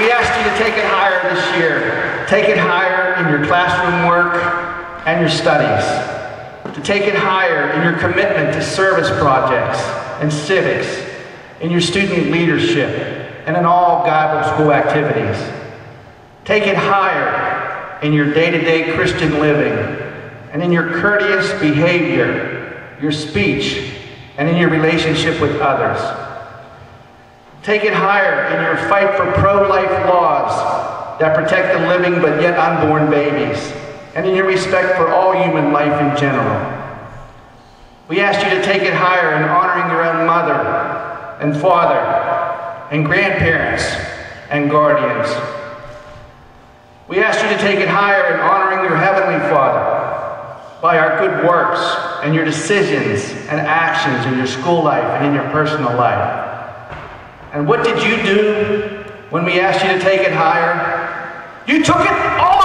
We asked you to take it higher this year. Take it higher in your classroom work and your studies. To take it higher in your commitment to service projects and civics, in your student leadership, and in all Geibel school activities. Take it higher in your day-to-day Christian living, and in your courteous behavior, your speech, and in your relationship with others. Take it higher in your fight for pro-life laws that protect the living but yet unborn babies, and in your respect for all human life in general. We ask you to take it higher in honoring your own mother and father and grandparents and guardians. We ask you to take it higher in honoring your Heavenly Father by our good works and your decisions and actions in your school life and in your personal life. And what did you do when we asked you to take it higher? You took it all